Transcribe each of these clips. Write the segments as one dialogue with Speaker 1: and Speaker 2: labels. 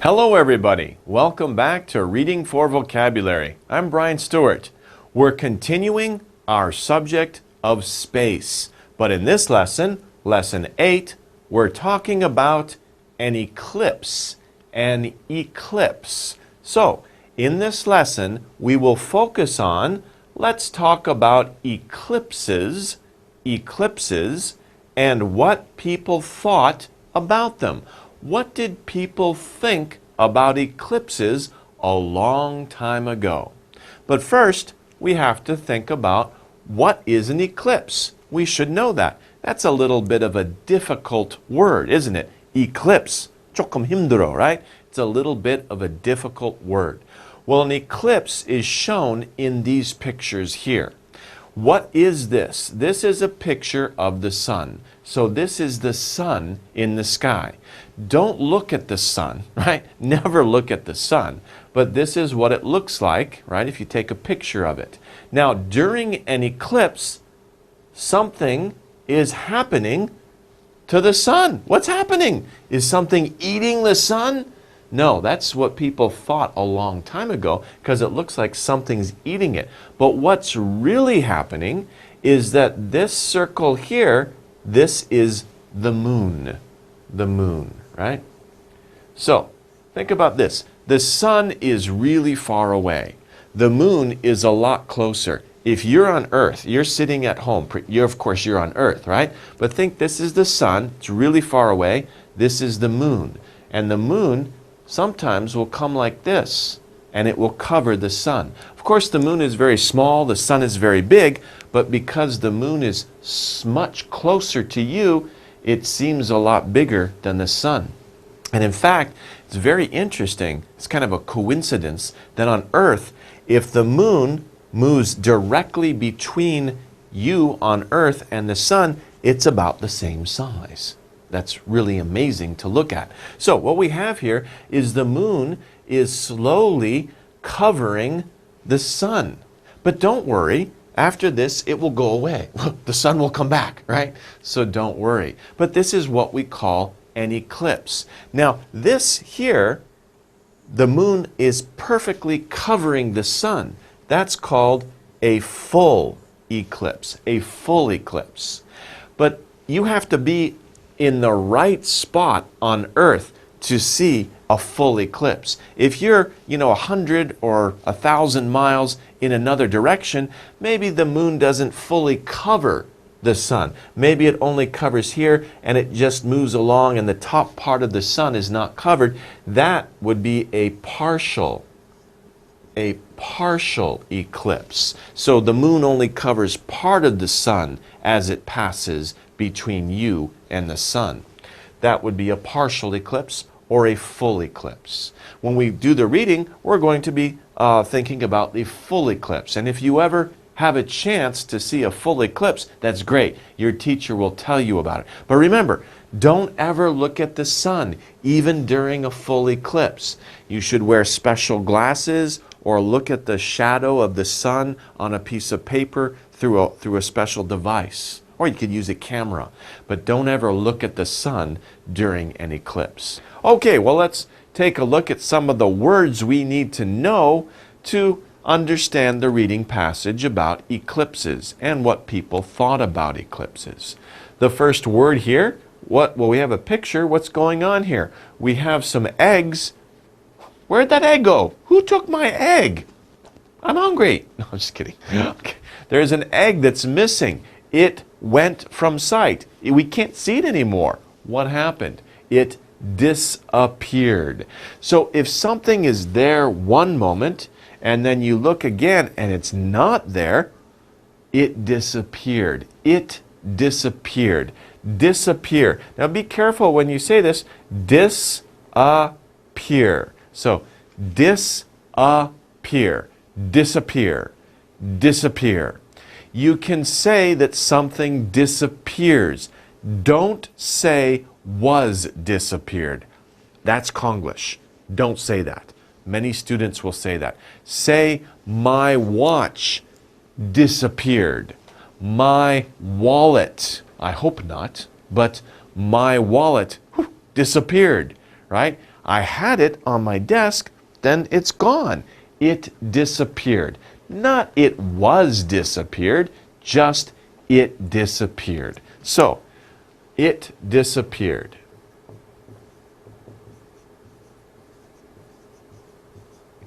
Speaker 1: Hello everybody, welcome back to Reading for Vocabulary. I'm Brian Stewart. We're continuing our subject of space, but in this lesson, lesson 8, we're talking about an eclipse. An eclipse. So, in this lesson, we will focus on, let's talk about eclipses, and what people thought about them. What did people think about eclipses a long time ago? But first, we have to think about what is an eclipse. We should know that. That's a little bit of a difficult word, isn't it? Eclipse. 조금 힘들어, right? It's a little bit of a difficult word. Well, an eclipse is shown in these pictures here. What is this? This is a picture of the sun. So this is the sun in the sky. Don't look at the sun, right? Never look at the sun. But this is what it looks like, right? If you take a picture of it. Now, during an eclipse, something is happening to the sun. What's happening? Is something eating the sun? No, that's what people thought a long time ago because it looks like something's eating it. But what's really happening is that this circle here, this is the moon. The moon, right? So, think about this. The sun is really far away. The moon is a lot closer. If you're on Earth, you're sitting at home. Of course, you're on Earth, right? But think this is the sun. It's really far away. This is the moon. And the moon sometimes will come like this, and it will cover the sun. Of course, the moon is very small, the sun is very big, but because the moon is much closer to you, it seems a lot bigger than the sun. And in fact, it's very interesting, it's kind of a coincidence, that on Earth, if the moon moves directly between you on Earth and the sun, it's about the same size. That's really amazing to look at. So what we have here is the moon is slowly covering the sun. But don't worry, after this it will go away. The sun will come back, right? So don't worry. But this is what we call an eclipse. Now this here, the moon is perfectly covering the sun. That's called a full eclipse, a full eclipse. But you have to be in the right spot on Earth to see a full eclipse. If you're, 100 or 1,000 miles in another direction, maybe the moon doesn't fully cover the sun. Maybe it only covers here and it just moves along and the top part of the sun is not covered. That would be a partial eclipse. So the moon only covers part of the sun as it passes between you and the sun. That would be a partial eclipse or a full eclipse. When we do the reading, we're going to be thinking about the full eclipse. And if you ever have a chance to see a full eclipse, that's great. Your teacher will tell you about it. But remember, don't ever look at the sun, even during a full eclipse. You should wear special glasses or look at the shadow of the sun on a piece of paper through a special device. Or you could use a camera. But don't ever look at the sun during an eclipse. Okay, well, let's take a look at some of the words we need to know to understand the reading passage about eclipses and what people thought about eclipses. The first word here, well, we have a picture. What's going on here? We have some eggs. Where'd that egg go? Who took my egg? I'm hungry. No, I'm just kidding. Okay. There's an egg that's missing. It went from sight. We can't see it anymore. What happened? It disappeared. So if something is there one moment and then you look again and it's not there, it disappeared. It disappeared. Disappear. Now be careful when you say this. Disappear. So disappear. Disappear. Disappear. You can say that something disappears. Don't say was disappeared. That's Konglish. Don't say that. Many students will say that. Say, my watch disappeared. My wallet, I hope not, but my wallet disappeared, right? I had it on my desk, then it's gone. It disappeared. Not it was disappeared, just it disappeared. So, it disappeared.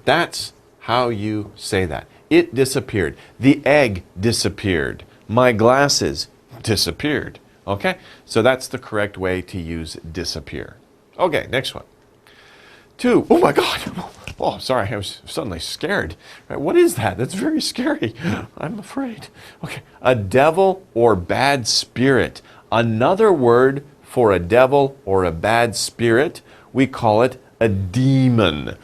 Speaker 1: That's how you say that. It disappeared. The egg disappeared. My glasses disappeared. Okay? So that's the correct way to use disappear. Okay, next one. 2. Oh my God. Oh, sorry, I was suddenly scared. Right, what is that? That's very scary. I'm afraid. Okay, a devil or bad spirit. Another word for a devil or a bad spirit, we call it a demon.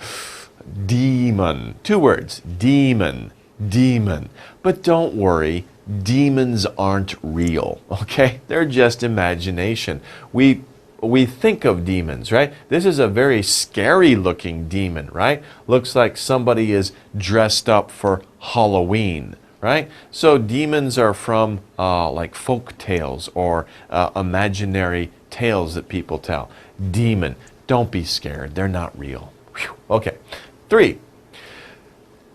Speaker 1: Demon. 2 words. Demon. Demon. But don't worry, demons aren't real, okay? They're just imagination. We think of demons, right? This is a very scary looking demon, right? Looks like somebody is dressed up for Halloween, right? So demons are from like folk tales or imaginary tales that people tell. Demon. Don't be scared. They're not real. Whew. Okay. 3.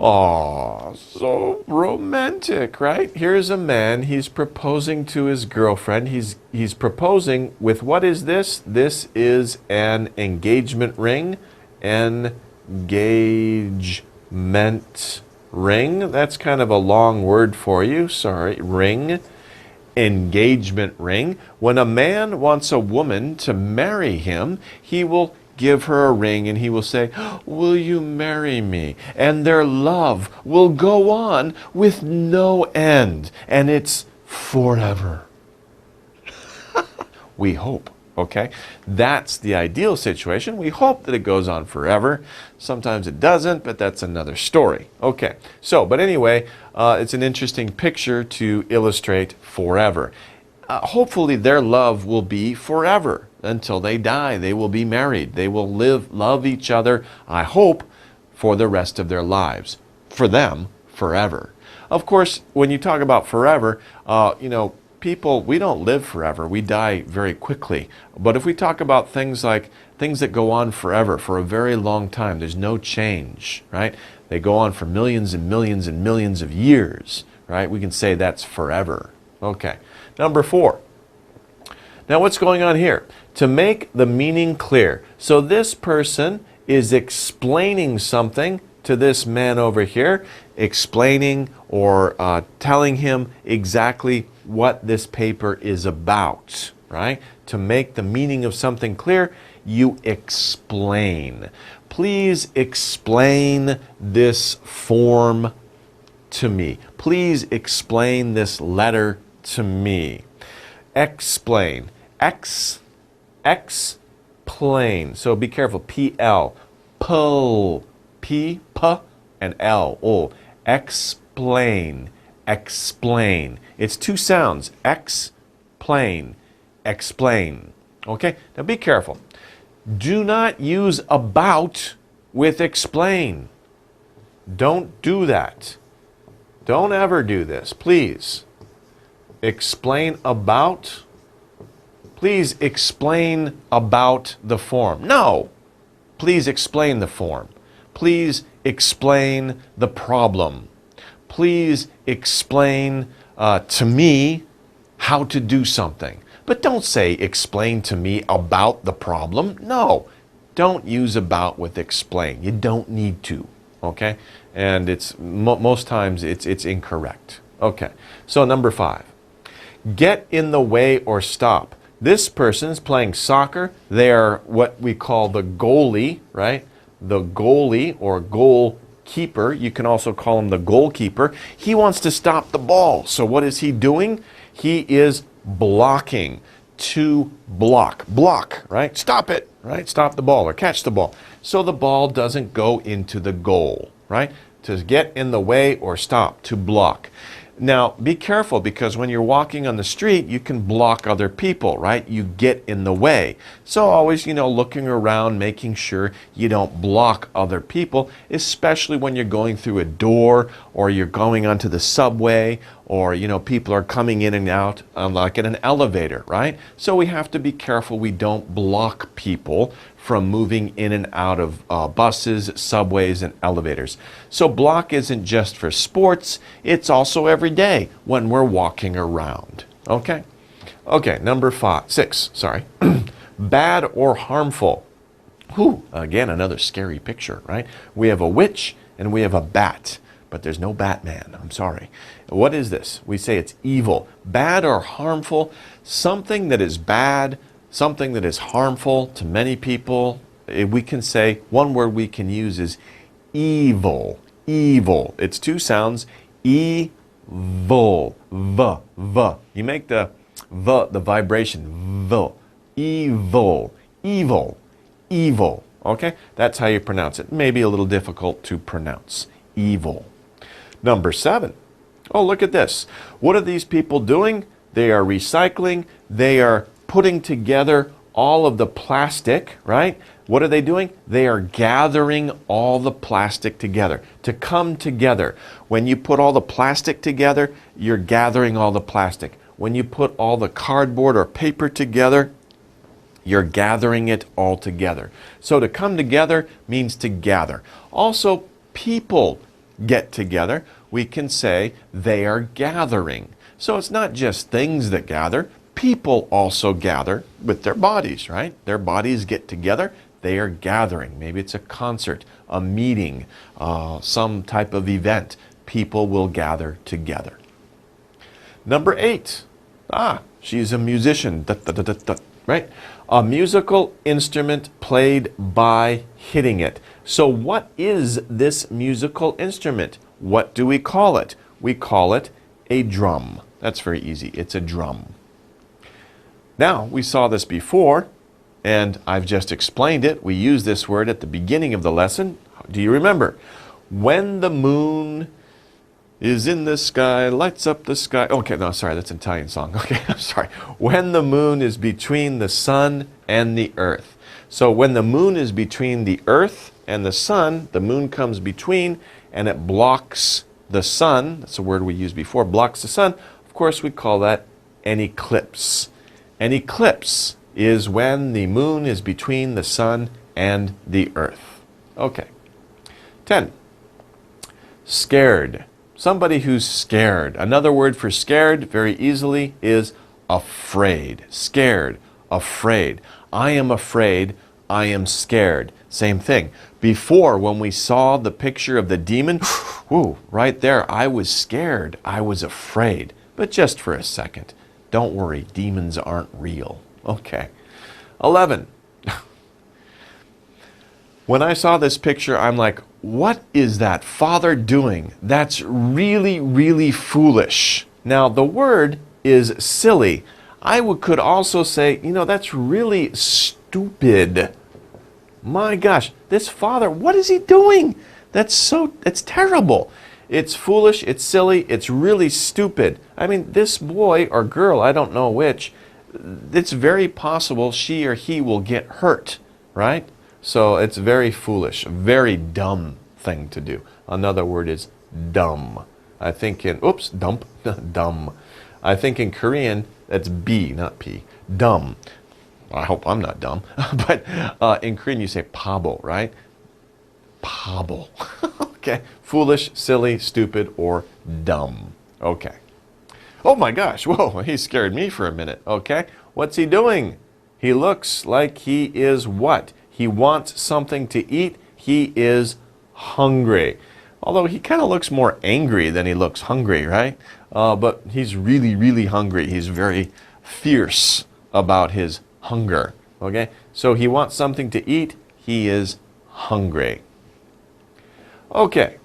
Speaker 1: Oh, so romantic, right? Here's a man, he's proposing to his girlfriend. He's proposing with, what is this? This is an engagement ring. Engagement ring. That's kind of a long word for you. Sorry, ring. Engagement ring. When a man wants a woman to marry him, he will give her a ring and he will say, will you marry me? And their love will go on with no end. And it's forever. We hope, okay? That's the ideal situation. We hope that it goes on forever. Sometimes it doesn't, but that's another story. Okay, so, but anyway, it's an interesting picture to illustrate forever. Hopefully their love will be forever. Until they die, they will be married. They will love each other, I hope, for the rest of their lives. For them, forever. Of course, when you talk about forever, people, we don't live forever. We die very quickly. But if we talk about things like things that go on forever, for a very long time, there's no change, right? They go on for millions and millions and millions of years, right? We can say that's forever. Okay. Number 4. Now what's going on here? To make the meaning clear. So this person is explaining something to this man over here, explaining or telling him exactly what this paper is about, right? To make the meaning of something clear, you explain. Please explain this form to me. Please explain this letter to me. Explain. Explain. So be careful. P-L. Pull. P, P, and L. O. Explain. Explain. It's 2 sounds. Explain. Explain. Okay? Now be careful. Do not use about with explain. Don't do that. Don't ever do this, please. Explain about. Please explain about the form. No. Please explain the form. Please explain the problem. Please explain to me how to do something. But don't say explain to me about the problem. No. Don't use about with explain. You don't need to. Okay? And it's most times it's incorrect. Okay. So number 5. Get in the way or stop. This person's playing soccer. They are what we call the goalie, right? The goalie or goalkeeper. You can also call him the goalkeeper. He wants to stop the ball. So what is he doing? He is blocking. To block. Block, right? Stop it, right? Stop the ball or catch the ball. So the ball doesn't go into the goal, right? To get in the way or stop. To block. Now, be careful because when you're walking on the street, you can block other people, right? You get in the way. So always, looking around, making sure you don't block other people, especially when you're going through a door or you're going onto the subway or, you know, people are coming in and out like in an elevator, right? So we have to be careful we don't block people from moving in and out of buses, subways, and elevators. So block isn't just for sports, it's also every day when we're walking around, okay? Okay, number 6, sorry. Bad or harmful. Whew, again, another scary picture, right? We have a witch and we have a bat, but there's no Batman, I'm sorry. What is this? We say it's evil. Bad or harmful, something that is bad, something that is harmful to many people. We can say, one word we can use is evil. Evil. It's 2 sounds, evil, v. You make the vibration, v. Evil, evil, evil. Okay, that's how you pronounce it. Maybe a little difficult to pronounce. Evil. Number 7. Oh, look at this. What are these people doing? They are recycling. They are putting together all of the plastic, right? What are they doing? They are gathering all the plastic together, to come together. When you put all the plastic together, you're gathering all the plastic. When you put all the cardboard or paper together, you're gathering it all together. So to come together means to gather. Also, people get together. We can say they are gathering. So it's not just things that gather. People also gather with their bodies, right? Their bodies get together. They are gathering. Maybe it's a concert, a meeting, some type of event. People will gather together. Number 8. She's a musician. Right? A musical instrument played by hitting it. So what is this musical instrument? What do we call it? We call it a drum. That's very easy. It's a drum. Now, we saw this before, and I've just explained it. We used this word at the beginning of the lesson. Do you remember? When the moon is in the sky, lights up the sky. Okay, no, sorry, that's an Italian song. Okay, I'm sorry. When the moon is between the sun and the earth. So when the moon is between the earth and the sun, the moon comes between and it blocks the sun. That's a word we used before, blocks the sun. Of course, we call that an eclipse. An eclipse is when the moon is between the sun and the earth. Okay. 10. Scared. Somebody who's scared. Another word for scared very easily is afraid. Scared, afraid. I am afraid, I am scared. Same thing. Before, when we saw the picture of the demon, whoo, right there, I was scared, I was afraid. But just for a second. Don't worry, demons aren't real. Okay. 11. When I saw this picture, I'm like, what is that father doing? That's really, really foolish. Now, the word is silly. I could also say, you know, that's really stupid. My gosh, this father, what is he doing? It's terrible. It's foolish, it's silly, it's really stupid. I mean, this boy or girl, I don't know which, it's very possible she or he will get hurt, right? So it's very foolish, a very dumb thing to do. Another word is dumb. I think in, dump, dumb. I think in Korean, that's B, not P, dumb. I hope I'm not dumb. But in Korean, you say pabo, right? Pabo. Okay. Foolish, silly, stupid, or dumb. Okay. Oh my gosh. Whoa, he scared me for a minute. Okay. What's he doing? He looks like he is what? He wants something to eat. He is hungry. Although he kind of looks more angry than he looks hungry, right? But he's really, really hungry. He's very fierce about his hunger. Okay? So he wants something to eat. He is hungry. Okay.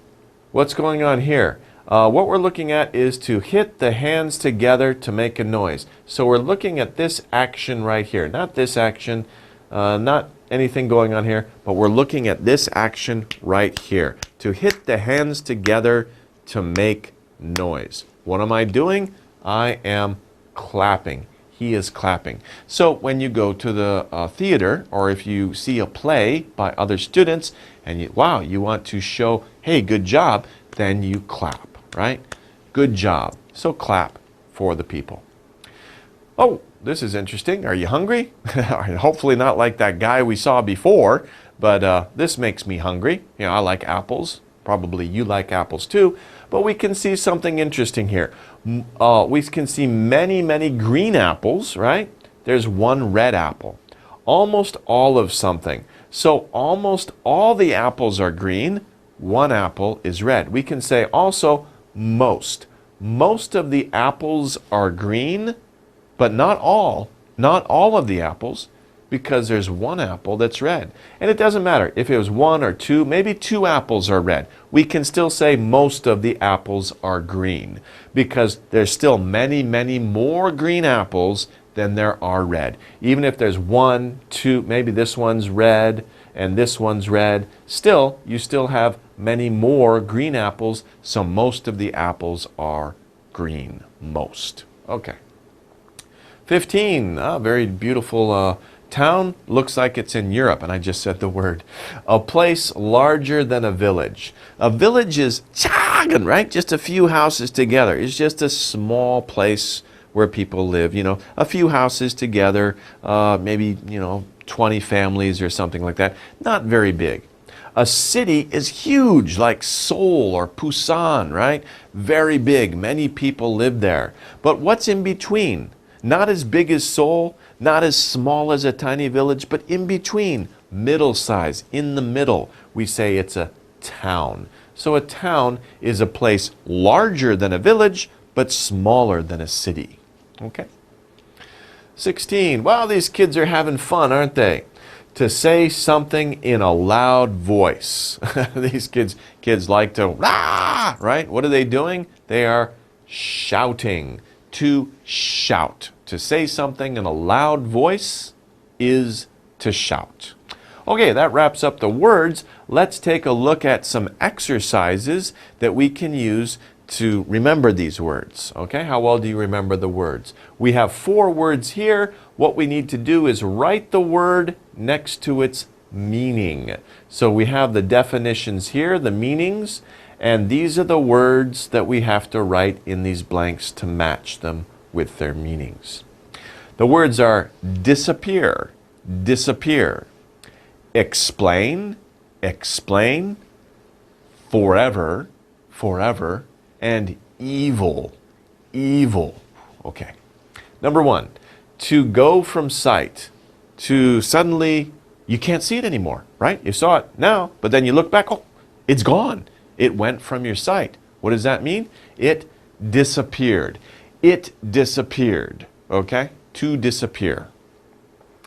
Speaker 1: What's going on here? What we're looking at is to hit the hands together to make a noise. So we're looking at this action right here. Not this action, not anything going on here, but we're looking at this action right here. To hit the hands together to make noise. What am I doing? I am clapping. He is clapping. So when you go to the theater, or if you see a play by other students, and you want to show, hey, good job, then you clap, right? Good job. So clap for the people. Oh, this is interesting. Are you hungry? Hopefully not like that guy we saw before, but this makes me hungry. You know, I like apples. Probably you like apples too. But we can see something interesting here. We can see many, many green apples, right? There's one red apple. Almost all of something. So almost all the apples are green. One apple is red. We can say also most. Most of the apples are green, but not all of the apples, because there's one apple that's red. And it doesn't matter if it was one or two, maybe two apples are red. We can still say most of the apples are green, because there's still many, many more green apples than there are red. Even if there's one, two, maybe this one's red and this one's red, still, you still have many more green apples, so most of the apples are green. Most. Okay. 15, a very beautiful town. Looks like it's in Europe, and I just said the word. A place larger than a village. A village is chagan, right? Just a few houses together. It's just a small place where people live, you know, a few houses together, maybe, 20 families or something like that. Not very big. A city is huge, like Seoul or Busan, right? Very big. Many people live there. But what's in between? Not as big as Seoul, not as small as a tiny village, but in between, middle size, in the middle, we say it's a town. So a town is a place larger than a village, but smaller than a city. Okay? 16. Wow, these kids are having fun, aren't they? To say something in a loud voice. These kids like to, rah, right? What are they doing? They are shouting. To shout. To say something in a loud voice is to shout. Okay, that wraps up the words. Let's take a look at some exercises that we can use to remember these words. Okay, how well do you remember the words? We have 4 words here. What we need to do is write the word next to its meaning. So we have the definitions here, the meanings, and these are the words that we have to write in these blanks to match them with their meanings. The words are disappear, disappear, explain, explain, forever, forever, and evil, evil. Okay. Number 1, to go from sight, to suddenly you can't see it anymore, right? You saw it now, but then you look back, oh, it's gone. It went from your sight. What does that mean? It disappeared. It disappeared. Okay? To disappear.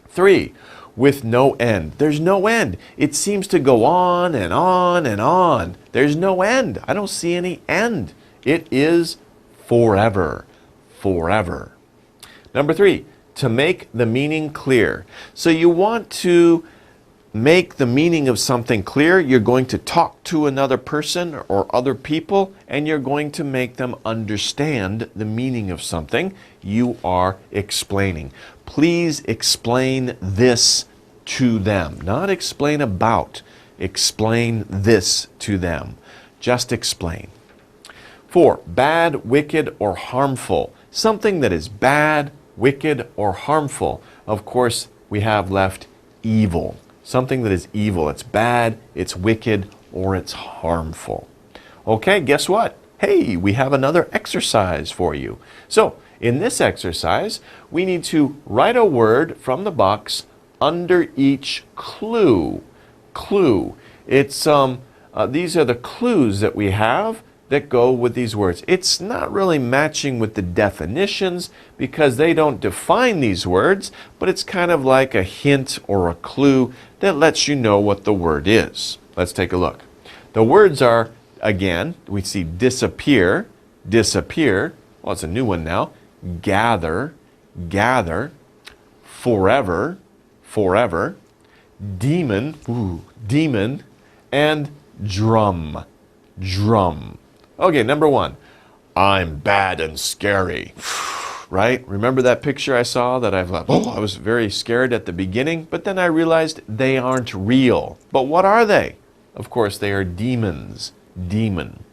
Speaker 1: 3, with no end. There's no end. It seems to go on and on and on. There's no end. I don't see any end. It is forever. Forever. Number 3, to make the meaning clear. So you want to make the meaning of something clear. You're going to talk to another person or other people, and you're going to make them understand the meaning of something. You are explaining. Please explain this to them. Not explain about. Explain this to them. Just explain. 4, bad, wicked, or harmful. Something that is bad, wicked, or harmful. Of course, we have left evil. Something that is evil. It's bad, it's wicked, or it's harmful. Okay, guess what? Hey, we have another exercise for you. So, in this exercise, we need to write a word from the box under each clue. Clue. It's these are the clues that we have that go with these words. It's not really matching with the definitions because they don't define these words, but it's kind of like a hint or a clue that lets you know what the word is. Let's take a look. The words are, again, we see disappear, disappear. Well, it's a new one now. Gather, gather, forever, forever, demon, demon, and drum, drum. Okay, number 1, I'm bad and scary, right? Remember that picture I saw that I was very scared at the beginning, but then I realized they aren't real. But what are they? Of course, they are demons, demon.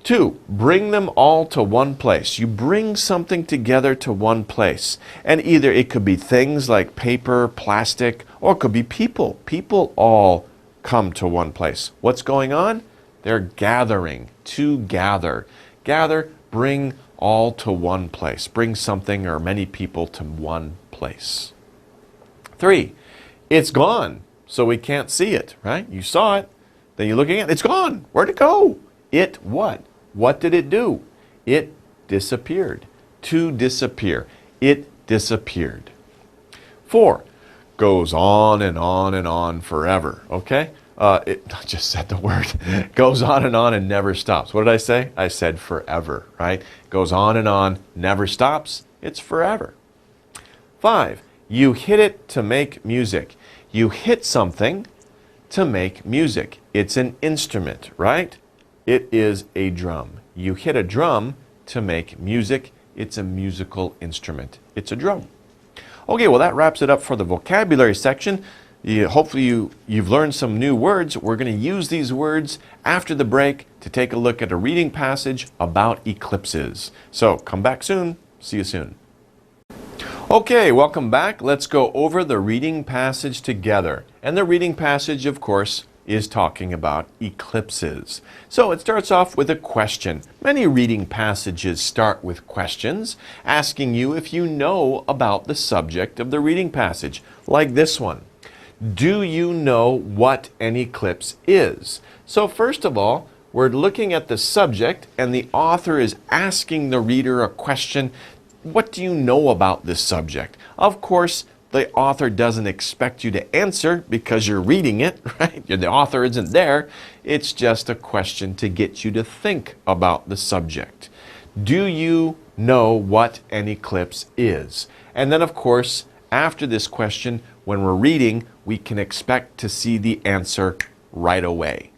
Speaker 1: 2, bring them all to one place. You bring something together to one place. And either it could be things like paper, plastic, or it could be people. People all come to one place. What's going on? They're gathering, to gather. Gather, bring all to one place. Bring something or many people to one place. 3, it's gone, so we can't see it, right? You saw it, then you're looking at it, it's gone. Where'd it go? It what? What did it do? It disappeared. To disappear. It disappeared. 4, goes on and on and on forever, okay? I just said the word. Goes on and never stops. What did I say? I said forever, right? Goes on and on, never stops. It's forever. 5, you hit it to make music. You hit something to make music. It's an instrument, right? It is a drum. You hit a drum to make music. It's a musical instrument. It's a drum. Okay, well that wraps it up for the vocabulary section. Hopefully you've learned some new words. We're going to use these words after the break to take a look at a reading passage about eclipses. So come back soon. See you soon. Okay, welcome back. Let's go over the reading passage together. And the reading passage, of course, is talking about eclipses. So it starts off with a question. Many reading passages start with questions, asking you if you know about the subject of the reading passage, like this one. Do you know what an eclipse is? So first of all, we're looking at the subject, and the author is asking the reader a question. What do you know about this subject? Of course, the author doesn't expect you to answer because you're reading it, right? The author isn't there. It's just a question to get you to think about the subject. Do you know what an eclipse is? And then, of course, after this question, when we're reading, we can expect to see the answer right away.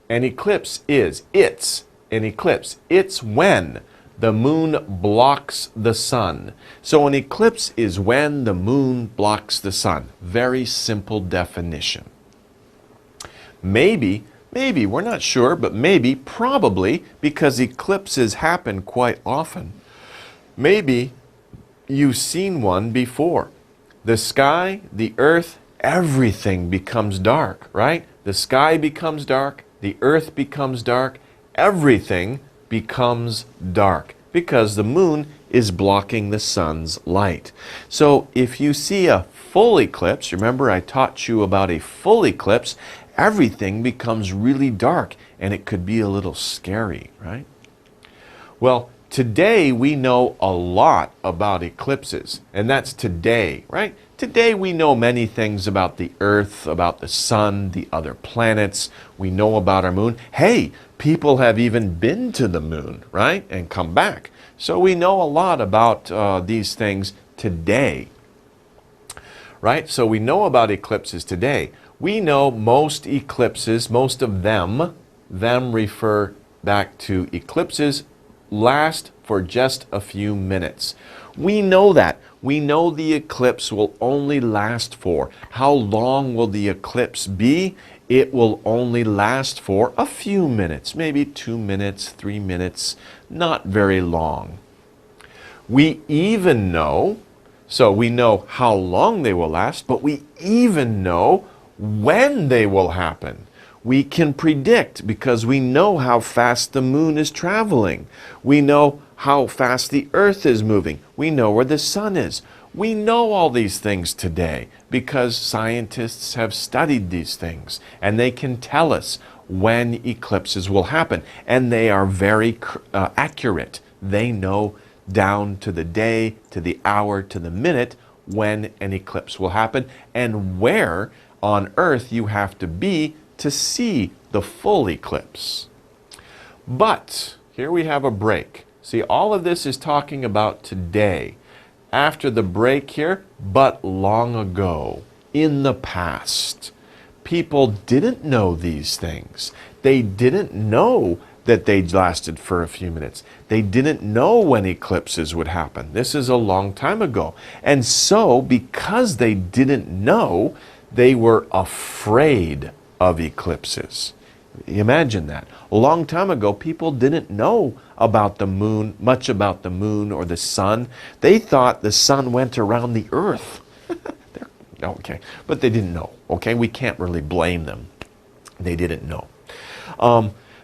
Speaker 1: An eclipse is, an eclipse. It's when the moon blocks the sun. So an eclipse is when the moon blocks the sun. Very simple definition. Maybe, we're not sure, but maybe, probably, because eclipses happen quite often. Maybe you've seen one before. The sky, the earth, everything becomes dark, right? The sky becomes dark, the earth becomes dark, everything becomes dark because the moon is blocking the sun's light. So if you see a full eclipse, remember I taught you about a full eclipse, everything becomes really dark and it could be a little scary, right? Well, today we know a lot about eclipses, and that's today, right? Today we know many things about the earth, about the sun, the other planets. We know about our moon. Hey, people have even been to the moon, right? And come back. So we know a lot about these things today, right? So we know about eclipses today. We know most eclipses, most of them refer back to eclipses last for just a few minutes. We know that. We know the eclipse will only last for. How long will the eclipse be? It will only last for a few minutes, maybe 2 minutes, 3 minutes, not very long. We even know, so we know how long they will last, but we even know when they will happen. We can predict because we know how fast the moon is traveling. We know how fast the earth is moving. We know where the sun is. We know all these things today because scientists have studied these things and they can tell us when eclipses will happen. And they are very accurate. They know down to the day, to the hour, to the minute when an eclipse will happen and where on earth you have to be to see the full eclipse. But here we have a break. See, all of this is talking about today. After the break here, but long ago, in the past, people didn't know these things. They didn't know that they lasted for a few minutes. They didn't know when eclipses would happen. This is a long time ago. And so, because they didn't know, they were afraid of eclipses. Imagine that. A long time ago, people didn't know about the moon, much about the moon or the sun. They thought the sun went around the earth. Okay, but they didn't know. Okay, we can't really blame them. They didn't know.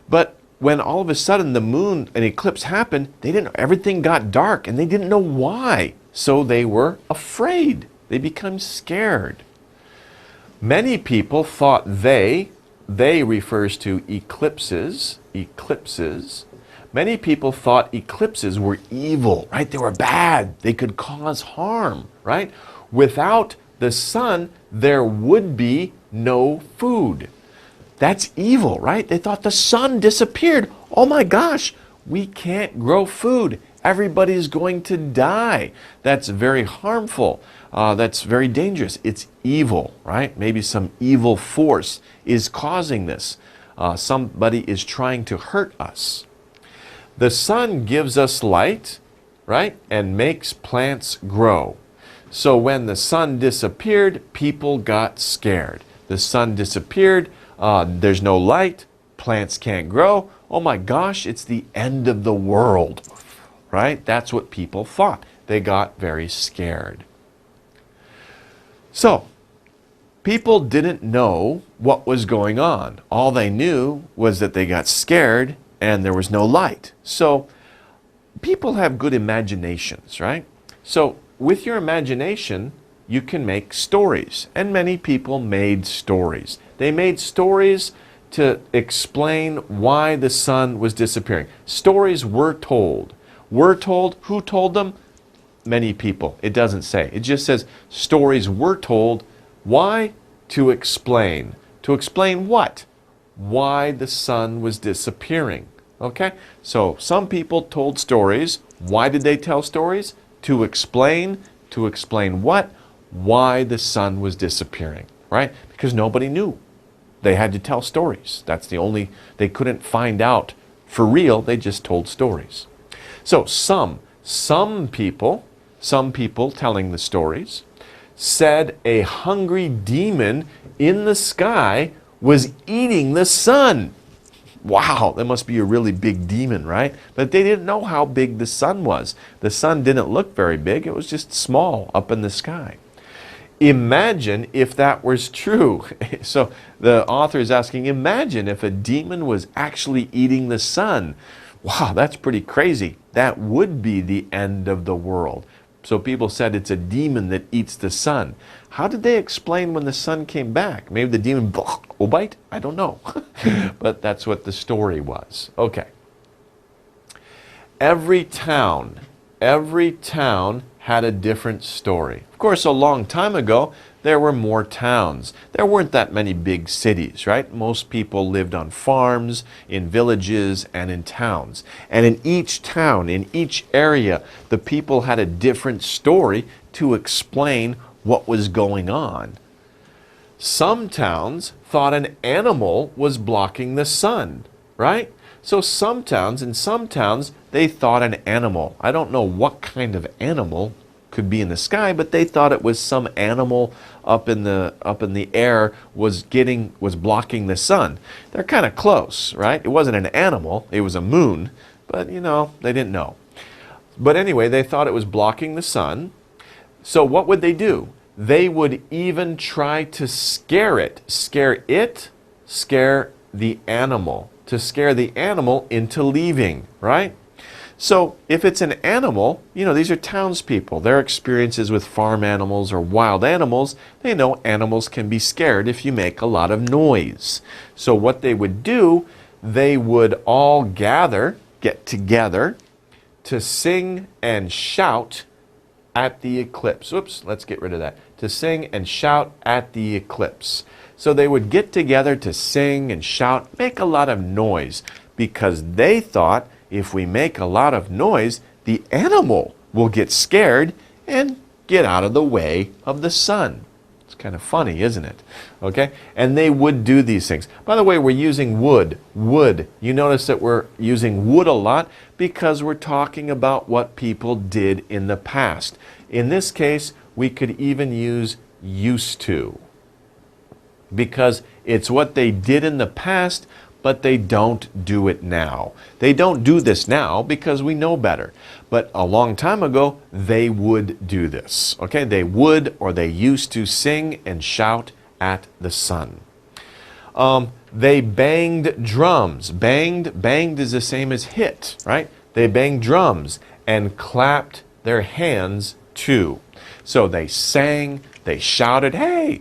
Speaker 1: But when all of a sudden the moon, an eclipse happened, they didn't. Everything got dark, and they didn't know why. So they were afraid. They became scared. Many people thought they refers to eclipses. Many people thought eclipses were evil, right? They were bad. They could cause harm, right? Without the sun, there would be no food. That's evil, right? They thought the sun disappeared. Oh my gosh, we can't grow food. Everybody's going to die. That's very harmful. That's very dangerous. It's evil, right? Maybe some evil force is causing this. Somebody is trying to hurt us. The sun gives us light, right? And makes plants grow. So when the sun disappeared, people got scared. The sun disappeared, there's no light, plants can't grow. Oh my gosh, it's the end of the world, right? That's what people thought. They got very scared. So, people didn't know what was going on. All they knew was that they got scared and there was no light. So, people have good imaginations, right? So, with your imagination, you can make stories. And many people made stories. They made stories to explain why the sun was disappearing. Stories were told. Were told. Who told them? Many people. It doesn't say. It just says stories were told. Why? To explain. To explain what? Why the sun was disappearing. Okay? So some people told stories. Why did they tell stories? To explain. To explain what? Why the sun was disappearing. Right? Because nobody knew. They had to tell stories. That's the only, they couldn't find out for real. They just told stories. So some people telling the stories said a hungry demon in the sky was eating the sun. Wow, that must be a really big demon, right? But they didn't know how big the sun was. The sun didn't look very big. It was just small up in the sky. Imagine if that was true. So the author is asking, imagine if a demon was actually eating the sun. Wow, that's pretty crazy. That would be the end of the world. So people said it's a demon that eats the sun. How did they explain when the sun came back? Maybe the demon will bite? I don't know. But that's what the story was. Okay. Every town had a different story. Of course, a long time ago, there were more towns. There weren't that many big cities, right? Most people lived on farms, in villages, and in towns. And in each town, in each area, the people had a different story to explain what was going on. Some towns thought an animal was blocking the sun, right? So in some towns, they thought an animal. I don't know what kind of animal could be in the sky, but they thought it was some animal up in the air was blocking the sun. They're kind of close, right? It wasn't an animal, it was a moon, but they didn't know. But anyway, they thought it was blocking the sun. So what would they do? They would even try to scare the animal, to scare the animal into leaving, right? So if it's an animal, these are townspeople. Their experiences with farm animals or wild animals, they know animals can be scared if you make a lot of noise. So what they would do, they would all get together to sing and shout at the eclipse. Oops, let's get rid of that. To sing and shout at the eclipse. So they would get together to sing and shout, make a lot of noise, because they thought if we make a lot of noise, the animal will get scared and get out of the way of the sun. It's kind of funny, isn't it? Okay? And they would do these things. By the way, we're using wood. Wood. You notice that we're using wood a lot because we're talking about what people did in the past. In this case, we could even use used to, because it's what they did in the past, but they don't do it now. They don't do this now because we know better. But a long time ago, they would do this. Okay, they would, or they used to sing and shout at the sun. They banged drums. Banged is the same as hit, right? They banged drums and clapped their hands too. So they sang, they shouted, hey!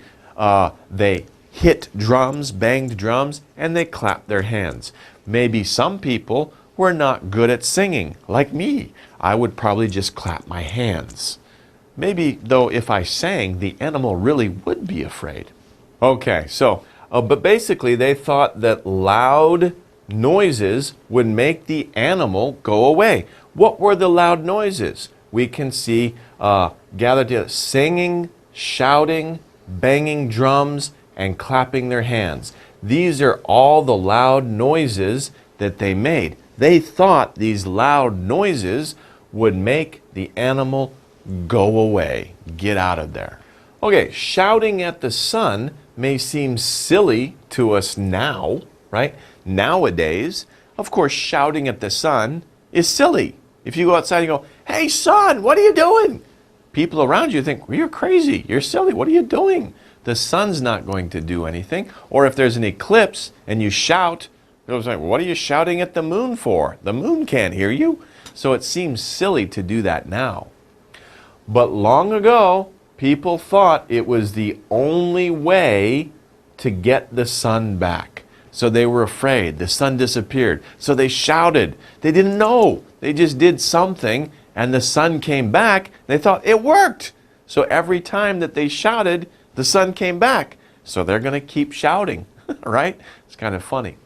Speaker 1: They hit drums, banged drums, and they clapped their hands. Maybe some people were not good at singing, like me. I would probably just clap my hands. Maybe, though, if I sang, the animal really would be afraid. Okay, so, but basically they thought that loud noises would make the animal go away. What were the loud noises? We can see gathered together, singing, shouting, banging drums, and clapping their hands. These are all the loud noises that they made. They thought these loud noises would make the animal go away, get out of there. Okay, shouting at the sun may seem silly to us now, right? Nowadays, of course, shouting at the sun is silly. If you go outside and go, hey sun, what are you doing? People around you think, well, you're crazy, you're silly, what are you doing? The sun's not going to do anything. Or if there's an eclipse and you shout, they'll say, what are you shouting at the moon for? The moon can't hear you. So it seems silly to do that now. But long ago, people thought it was the only way to get the sun back. So they were afraid. The sun disappeared. So they shouted. They didn't know. They just did something and the sun came back. They thought it worked. So every time that they shouted, the sun came back. So they're going to keep shouting, right? It's kind of funny.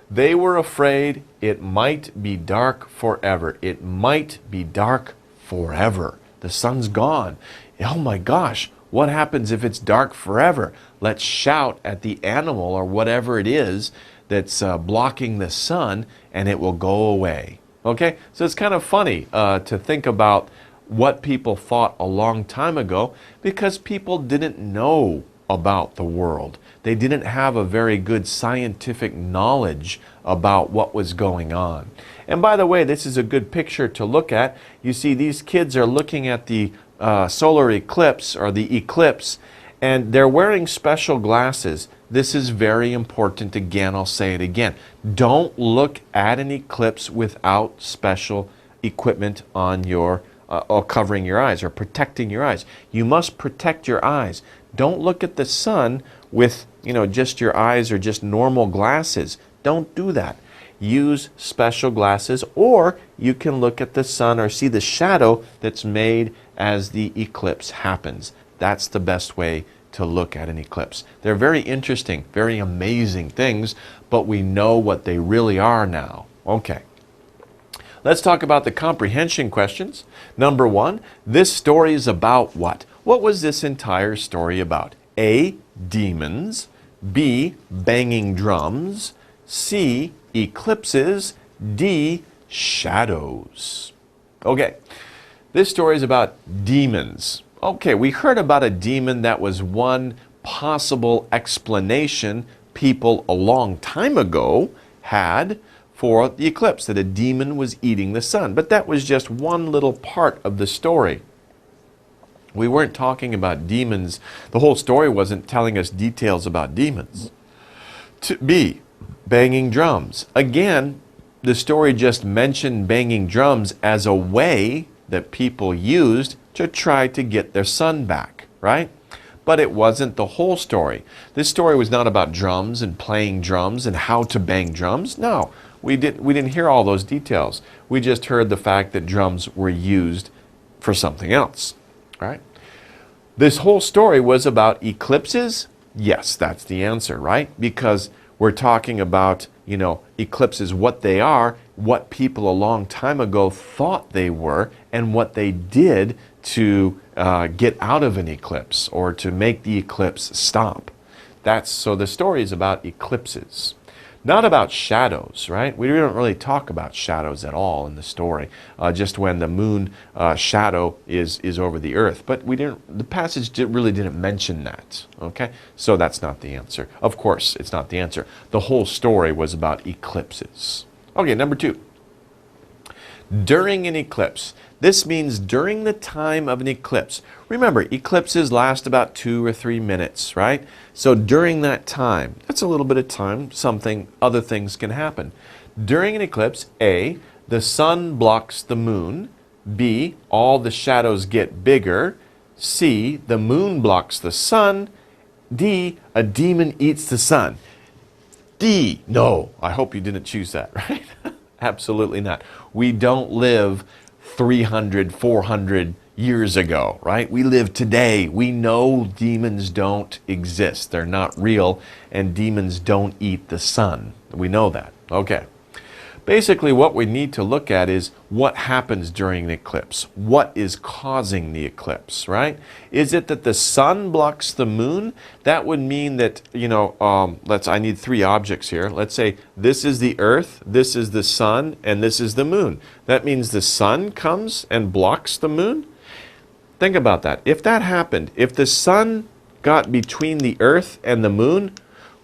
Speaker 1: They were afraid it might be dark forever. It might be dark forever. The sun's gone. Oh my gosh, what happens if it's dark forever? Let's shout at the animal or whatever it is that's blocking the sun and it will go away. Okay, so it's kind of funny to think about what people thought a long time ago because people didn't know about the world. They didn't have a very good scientific knowledge about what was going on. And by the way, this is a good picture to look at. You see these kids are looking at the solar eclipse or the eclipse and they're wearing special glasses. This is very important. Again, I'll say it again. Don't look at an eclipse without special equipment on your or covering your eyes or protecting your eyes. You must protect your eyes. Don't look at the sun with, just your eyes or just normal glasses. Don't do that. Use special glasses, or you can look at the sun or see the shadow that's made as the eclipse happens. That's the best way to look at an eclipse. They're very interesting, very amazing things, but we know what they really are now. Okay. Let's talk about the comprehension questions. Number 1, this story is about what? What was this entire story about? A, demons. B, banging drums. C, eclipses. D, shadows. Okay, this story is about demons. Okay, we heard about a demon. That was one possible explanation people a long time ago had for the eclipse, that a demon was eating the sun. But that was just one little part of the story. We weren't talking about demons. The whole story wasn't telling us details about demons. B, banging drums. Again, the story just mentioned banging drums as a way that people used to try to get their sun back, right? But it wasn't the whole story. This story was not about drums and playing drums and how to bang drums. No, we didn't hear all those details. We just heard the fact that drums were used for something else, right? This whole story was about eclipses. Yes, that's the answer, right? Because we're talking about, eclipses, what they are, what people a long time ago thought they were, and what they did to get out of an eclipse or to make the eclipse stop. So the story is about eclipses. Not about shadows, right? We don't really talk about shadows at all in the story, just when the moon shadow is over the earth. But the passage really didn't mention that, okay? So that's not the answer. Of course, it's not the answer. The whole story was about eclipses. Okay, number 2. During an eclipse. This means during the time of an eclipse. Remember, eclipses last about 2 or 3 minutes, right? So during that time, that's a little bit of time, other things can happen. During an eclipse, A, the sun blocks the moon. B, all the shadows get bigger. C, the moon blocks the sun. D, a demon eats the sun. D, no, I hope you didn't choose that, right? Absolutely not. We don't live 300, 400 years ago, right? We live today. We know demons don't exist. They're not real, and demons don't eat the sun. We know that. Okay. Basically, what we need to look at is what happens during an eclipse. What is causing the eclipse, right? Is it that the sun blocks the moon? That would mean that, I need 3 objects here. Let's say this is the earth, this is the sun, and this is the moon. That means the sun comes and blocks the moon? Think about that. If that happened, if the sun got between the earth and the moon,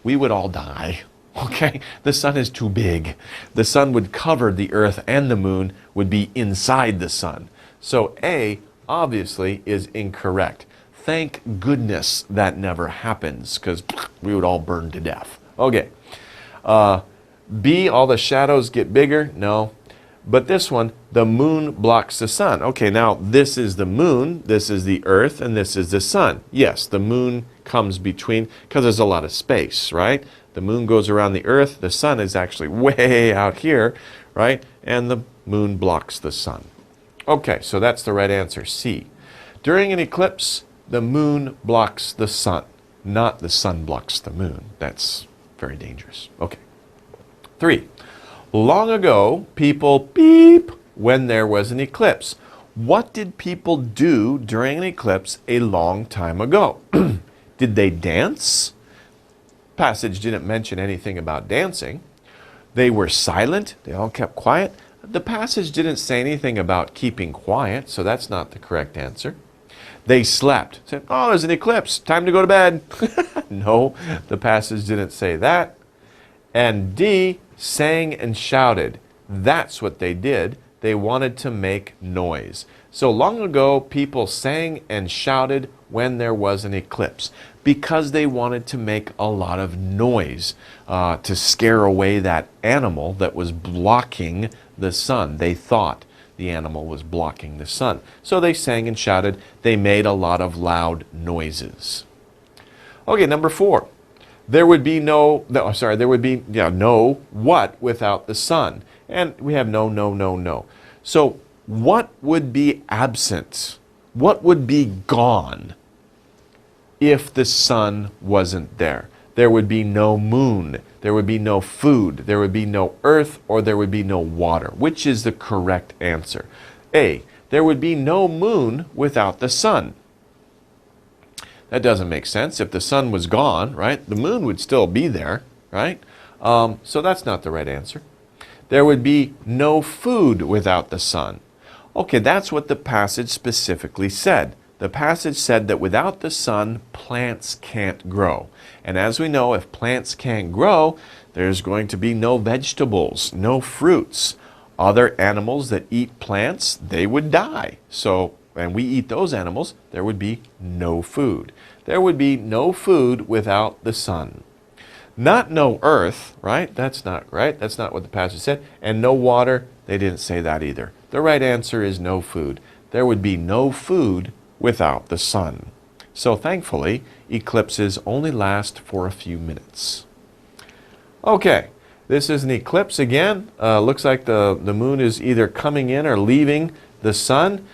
Speaker 1: we would all die. Okay, the sun is too big. The sun would cover the earth and the moon would be inside the sun. So A, obviously, is incorrect. Thank goodness that never happens, because we would all burn to death. Okay, B, all the shadows get bigger. No, but this one, the moon blocks the sun. Okay, now this is the moon, this is the earth, and this is the sun. Yes, the moon comes between, because there's a lot of space, right? The moon goes around the earth, the sun is actually way out here, right? And the moon blocks the sun. Okay, so that's the right answer, C. During an eclipse, the moon blocks the sun, not the sun blocks the moon. That's very dangerous. Okay. 3. Long ago, people beep when there was an eclipse. What did people do during an eclipse a long time ago? Did they dance? Passage didn't mention anything about dancing. They were silent. They all kept quiet. The passage didn't say anything about keeping quiet, so that's not the correct answer. They slept. Said, oh, there's an eclipse. Time to go to bed. No, the passage didn't say that. And D, sang and shouted. That's what they did. They wanted to make noise. So long ago, people sang and shouted when there was an eclipse because they wanted to make a lot of noise to scare away that animal that was blocking the sun. They thought the animal was blocking the sun. So they sang and shouted. They made a lot of loud noises. Okay, number 4. There would be no what without the sun. And we have no. So what would be absent? What would be gone if the sun wasn't there? There would be no moon. There would be no food. There would be no earth, or there would be no water. Which is the correct answer? A, there would be no moon without the sun. That doesn't make sense. If the sun was gone, right, the moon would still be there, right? So that's not the right answer. There would be no food without the sun. Okay, that's what the passage specifically said. The passage said that without the sun, plants can't grow. And as we know, if plants can't grow, there's going to be no vegetables, no fruits. Other animals that eat plants, they would die. So, and we eat those animals, there would be no food. There would be no food without the sun. Not no earth, right? That's not right. That's not what the passage said. And no water, they didn't say that either. The right answer is no food. There would be no food without the sun. So thankfully, eclipses only last for a few minutes. Okay, this is an eclipse again. Looks like the moon is either coming in or leaving the sun.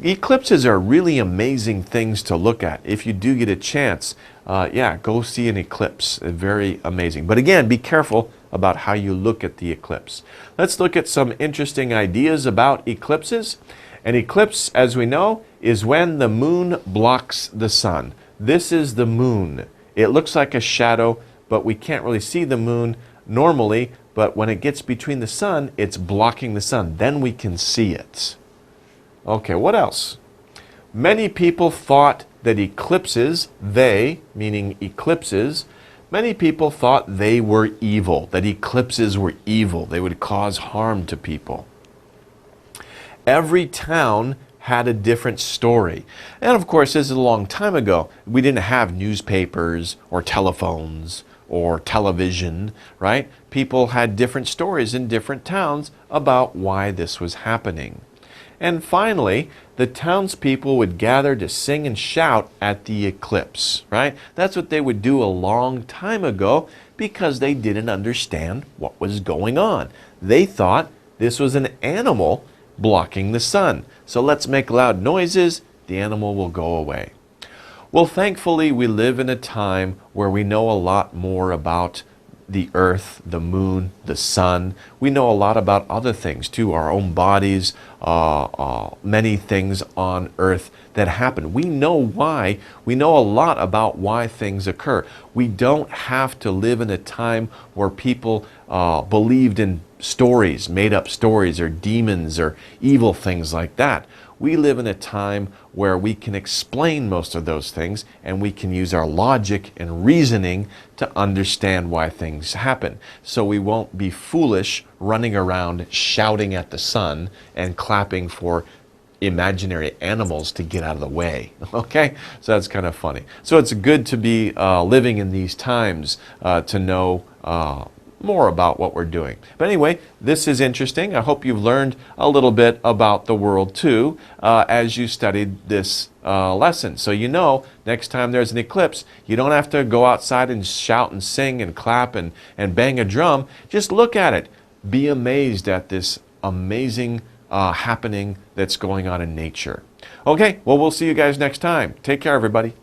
Speaker 1: Eclipses are really amazing things to look at. If you do get a chance, go see an eclipse. Very amazing. But again, be careful about how you look at the eclipse. Let's look at some interesting ideas about eclipses. An eclipse, as we know, is when the moon blocks the sun. This is the moon. It looks like a shadow, but we can't really see the moon normally, but when it gets between the sun, it's blocking the sun. Then we can see it. Okay, what else? Many people thought that eclipses, they, meaning eclipses, many people thought they were evil, that eclipses were evil. They would cause harm to people. Every town had a different story. And of course, this is a long time ago. We didn't have newspapers or telephones or television, right? People had different stories in different towns about why this was happening. And finally, the townspeople would gather to sing and shout at the eclipse, right? That's what they would do a long time ago because they didn't understand what was going on. They thought this was an animal blocking the sun. So let's make loud noises, the animal will go away. Well, thankfully, we live in a time where we know a lot more about the earth, the moon, the sun. We know a lot about other things too, our own bodies, many things on earth that happen. We know why. We know a lot about why things occur. We don't have to live in a time where people believed in stories, made up stories, or demons or evil things like that. We live in a time where we can explain most of those things and we can use our logic and reasoning to understand why things happen. So we won't be foolish running around shouting at the sun and clapping for imaginary animals to get out of the way. Okay? So that's kind of funny. So it's good to be living in these times to know more about what we're doing. But anyway, this is interesting. I hope you've learned a little bit about the world too as you studied this lesson. So you know, next time there's an eclipse, you don't have to go outside and shout and sing and clap and bang a drum. Just look at it. Be amazed at this amazing happening that's going on in nature. Okay, well, we'll see you guys next time. Take care, everybody.